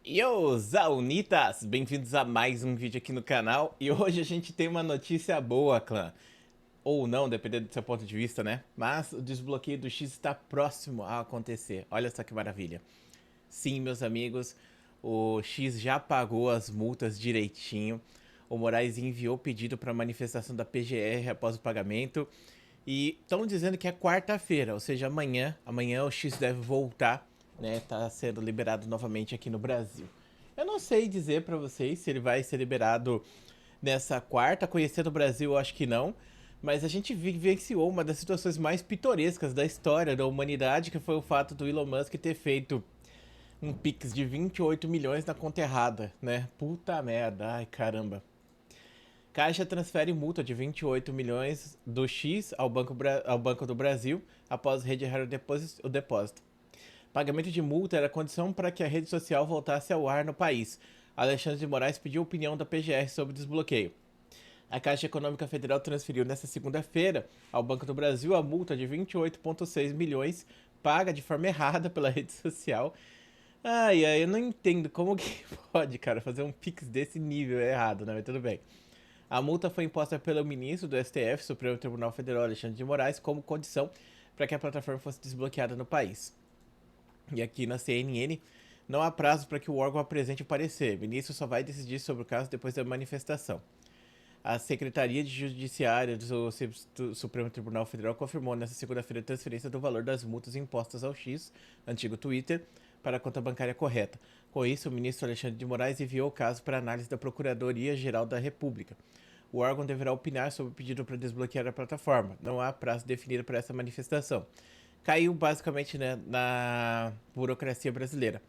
Yo, Zaunitas! Bem-vindos a mais um vídeo aqui no canal. E hoje a gente tem uma notícia boa, clã. Ou não, dependendo do seu ponto de vista, né? Mas o desbloqueio do X está próximo a acontecer. Olha só que maravilha. Sim, meus amigos, o X já pagou as multas direitinho. O Moraes enviou pedido para manifestação da PGR após o pagamento. E estão dizendo que é quarta-feira, ou seja, amanhã. Amanhã o X deve voltar, né? Tá sendo liberado novamente aqui no Brasil. Eu não sei dizer para vocês se ele vai ser liberado nessa quarta. Conhecendo o Brasil, eu acho que não. Mas a gente vivenciou uma das situações mais pitorescas da história da humanidade, que foi o fato do Elon Musk ter feito um Pix de 28 milhões na conta errada, né? Puta merda, ai caramba. Caixa transfere multa de 28 milhões do X ao Banco do Brasil após retirar o depósito. Pagamento de multa era condição para que a rede social voltasse ao ar no país. Alexandre de Moraes pediu opinião da PGR sobre o desbloqueio. A Caixa Econômica Federal transferiu nesta segunda-feira ao Banco do Brasil a multa de 28,6 milhões paga de forma errada pela rede social. Ai, ai, eu não entendo como que pode, cara, fazer um pix desse nível errado, né? Mas tudo bem. A multa foi imposta pelo ministro do STF, Supremo Tribunal Federal, Alexandre de Moraes, como condição para que a plataforma fosse desbloqueada no país. E aqui na CNN, não há prazo para que o órgão apresente o parecer. O ministro só vai decidir sobre o caso depois da manifestação. A Secretaria de Judiciária do Supremo Tribunal Federal confirmou nesta segunda-feira a transferência do valor das multas impostas ao X, antigo Twitter, para a conta bancária correta. Com isso, o ministro Alexandre de Moraes enviou o caso para análise da Procuradoria-Geral da República. O órgão deverá opinar sobre o pedido para desbloquear a plataforma. Não há prazo definido para essa manifestação. Caiu basicamente, né, na burocracia brasileira.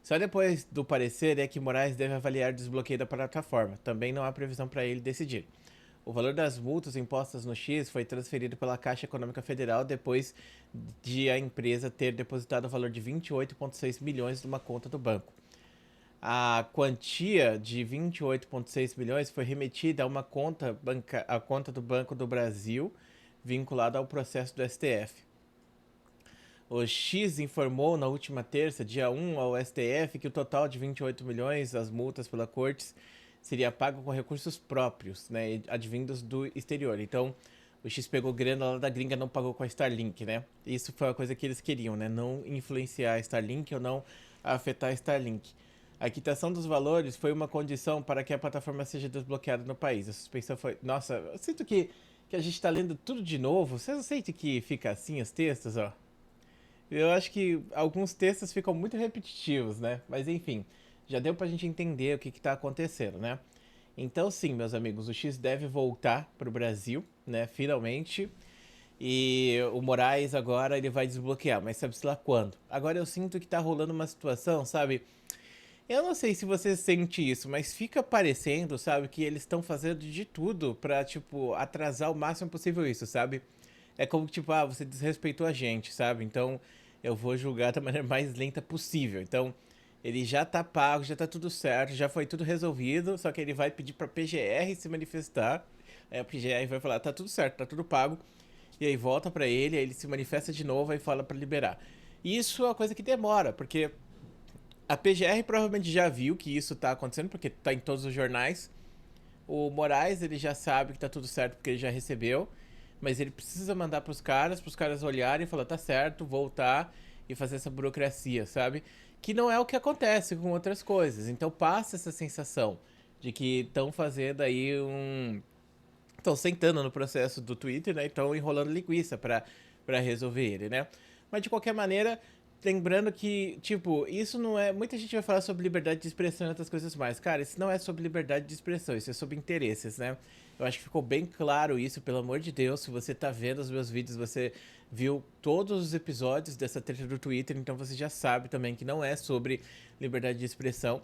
Só depois do parecer é que Moraes deve avaliar o desbloqueio da plataforma. Também não há previsão para ele decidir. O valor das multas impostas no X foi transferido pela Caixa Econômica Federal depois de a empresa ter depositado o valor de 28,6 milhões numa conta do banco. A quantia de 28,6 milhões foi remetida a uma a conta do Banco do Brasil, vinculada ao processo do STF. O X informou na última terça, dia 1, ao STF que o total de 28 milhões, as multas pela cortes, seria pago com recursos próprios, né, advindos do exterior. Então, o X pegou grana lá da gringa, não pagou com a Starlink, né? Isso foi a coisa que eles queriam, né? Não influenciar a Starlink ou não afetar a Starlink. A quitação dos valores foi uma condição para que a plataforma seja desbloqueada no país. A suspensão foi... Nossa, eu sinto que a gente está lendo tudo de novo. Vocês não sentem que fica assim os textos, ó? Eu acho que alguns textos ficam muito repetitivos, né? Mas enfim, já deu pra gente entender o que tá acontecendo, né? Então sim, meus amigos, o X deve voltar pro Brasil, né? Finalmente. E o Moraes agora ele vai desbloquear, mas sabe-se lá quando. Agora eu sinto que tá rolando uma situação, sabe? Eu não sei se você sente isso, mas fica parecendo, sabe, que eles estão fazendo de tudo pra, tipo, atrasar o máximo possível isso, sabe? É como que, tipo, ah, você desrespeitou a gente, sabe? Então eu vou julgar da maneira mais lenta possível. Então ele já tá pago, já tá tudo certo, já foi tudo resolvido, só que ele vai pedir pra PGR se manifestar. Aí a PGR vai falar, tá tudo certo, tá tudo pago. E aí volta pra ele, aí ele se manifesta de novo e fala pra liberar. E isso é uma coisa que demora, porque a PGR provavelmente já viu que isso tá acontecendo, porque tá em todos os jornais. O Moraes, ele já sabe que tá tudo certo porque ele já recebeu. Mas ele precisa mandar pros caras olharem e falar, tá certo, voltar e fazer essa burocracia, sabe? Que não é o que acontece com outras coisas. Então passa essa sensação de que estão fazendo aí um. Estão sentando no processo do Twitter, né? Estão enrolando linguiça pra resolver ele, né? Mas de qualquer maneira, lembrando que, tipo, isso não é. Muita gente vai falar sobre liberdade de expressão e outras coisas mais. Cara, isso não é sobre liberdade de expressão, isso é sobre interesses, né? Eu acho que ficou bem claro isso, pelo amor de Deus. Se você tá vendo os meus vídeos, você viu todos os episódios dessa treta do Twitter, então você já sabe também que não é sobre liberdade de expressão.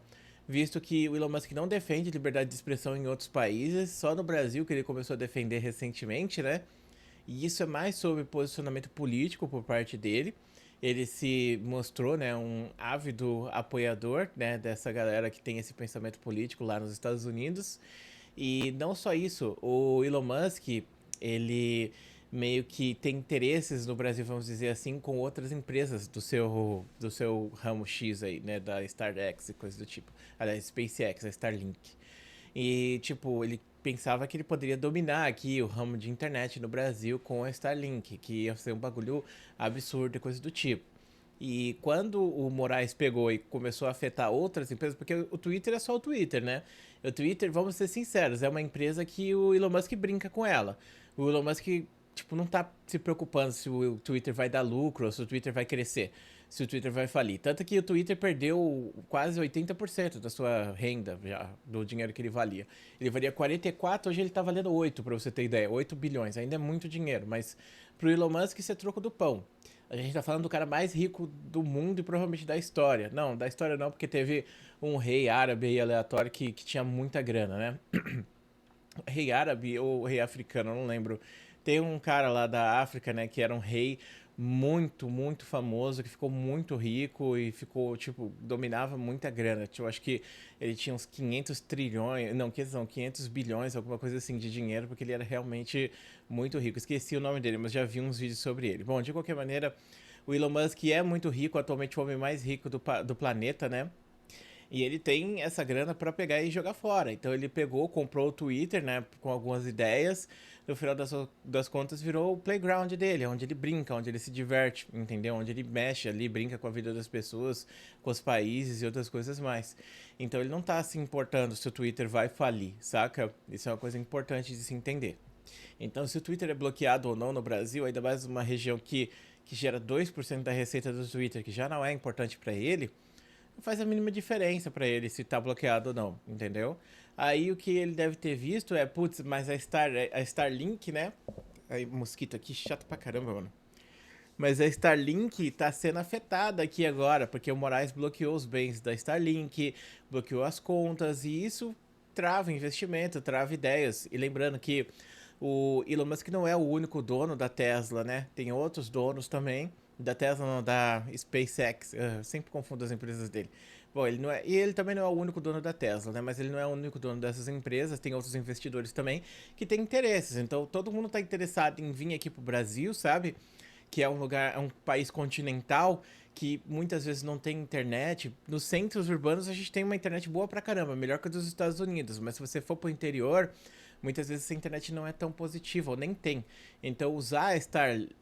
Visto que o Elon Musk não defende liberdade de expressão em outros países, só no Brasil que ele começou a defender recentemente, né? E isso é mais sobre posicionamento político por parte dele. Ele se mostrou, né, um ávido apoiador, né, dessa galera que tem esse pensamento político lá nos Estados Unidos. E não só isso, o Elon Musk, ele meio que tem interesses no Brasil, vamos dizer assim, com outras empresas do seu ramo X aí, né, da StarX e coisa do tipo. Aliás, SpaceX, a Starlink. E, tipo, ele pensava que ele poderia dominar aqui o ramo de internet no Brasil com a Starlink, que ia ser um bagulho absurdo e coisa do tipo. E quando o Moraes pegou e começou a afetar outras empresas, porque o Twitter é só o Twitter, né? O Twitter, vamos ser sinceros, é uma empresa que o Elon Musk brinca com ela. O Elon Musk, tipo, não tá se preocupando se o Twitter vai dar lucro ou se o Twitter vai crescer, se o Twitter vai falir. Tanto que o Twitter perdeu quase 80% da sua renda já, do dinheiro que ele valia. Ele valia 44, hoje ele tá valendo 8, pra você ter ideia. 8 bilhões, ainda é muito dinheiro, mas pro Elon Musk isso é troco do pão. A gente tá falando do cara mais rico do mundo e provavelmente da história. Não, da história não, porque teve um rei árabe aí aleatório que tinha muita grana, né? Rei árabe ou rei africano, eu não lembro. Tem um cara lá da África, né, que era um rei muito, muito famoso, que ficou muito rico e ficou, tipo, dominava muita grana. Tipo, eu acho que ele tinha uns 500 trilhões, não, que são 500 bilhões, alguma coisa assim de dinheiro, porque ele era realmente muito rico. Esqueci o nome dele, mas já vi uns vídeos sobre ele. Bom, de qualquer maneira, o Elon Musk é muito rico, atualmente o homem mais rico do planeta, né? E ele tem essa grana para pegar e jogar fora. Então ele pegou, comprou o Twitter, né, com algumas ideias. No final das contas, virou o playground dele, onde ele brinca, onde ele se diverte, entendeu? Onde ele mexe ali, brinca com a vida das pessoas, com os países e outras coisas mais. Então ele não tá se importando se o Twitter vai falir, saca? Isso é uma coisa importante de se entender. Então, se o Twitter é bloqueado ou não no Brasil, ainda mais uma região que gera 2% da receita do Twitter, que já não é importante para ele, não faz a mínima diferença pra ele se tá bloqueado ou não, entendeu? Aí o que ele deve ter visto é, putz, mas a Starlink, né? Aí, mosquito aqui, chato pra caramba, mano. Mas a Starlink tá sendo afetada aqui agora, porque o Moraes bloqueou os bens da Starlink, bloqueou as contas, e isso trava investimento, trava ideias. E lembrando que o Elon Musk não é o único dono da Tesla, né? Tem outros donos também. Da Tesla, não, da SpaceX. Eu sempre confundo as empresas dele. Bom, ele não é. E ele também não é o único dono da Tesla, né? Mas ele não é o único dono dessas empresas. Tem outros investidores também que têm interesses. Então todo mundo está interessado em vir aqui pro Brasil, sabe? Que é um lugar, é um país continental que muitas vezes não tem internet. Nos centros urbanos a gente tem uma internet boa pra caramba, melhor que a dos Estados Unidos, mas se você for pro interior, muitas vezes a internet não é tão positiva, ou nem tem. Então usar a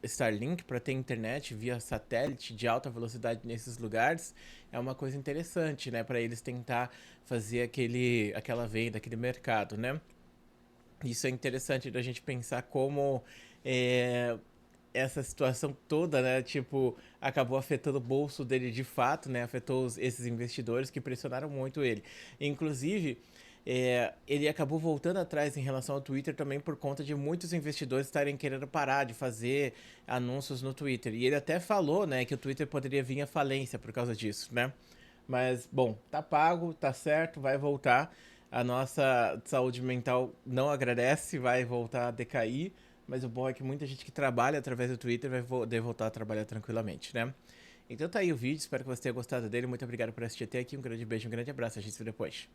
Starlink para ter internet via satélite de alta velocidade nesses lugares é uma coisa interessante, né, para eles tentar fazer aquela venda, aquele mercado, né? Isso é interessante da gente pensar como é, essa situação toda, né, tipo, acabou afetando o bolso dele de fato, né, afetou esses investidores que pressionaram muito ele. Inclusive, ele acabou voltando atrás em relação ao Twitter também por conta de muitos investidores estarem querendo parar de fazer anúncios no Twitter. E ele até falou, né, que o Twitter poderia vir à falência por causa disso, né? Mas, bom, tá pago, tá certo, vai voltar. A nossa saúde mental não agradece, vai voltar a decair. Mas o bom é que muita gente que trabalha através do Twitter vai poder voltar a trabalhar tranquilamente, né? Então tá aí o vídeo, espero que você tenha gostado dele. Muito obrigado por assistir até aqui. Um grande beijo, um grande abraço. A gente se vê depois.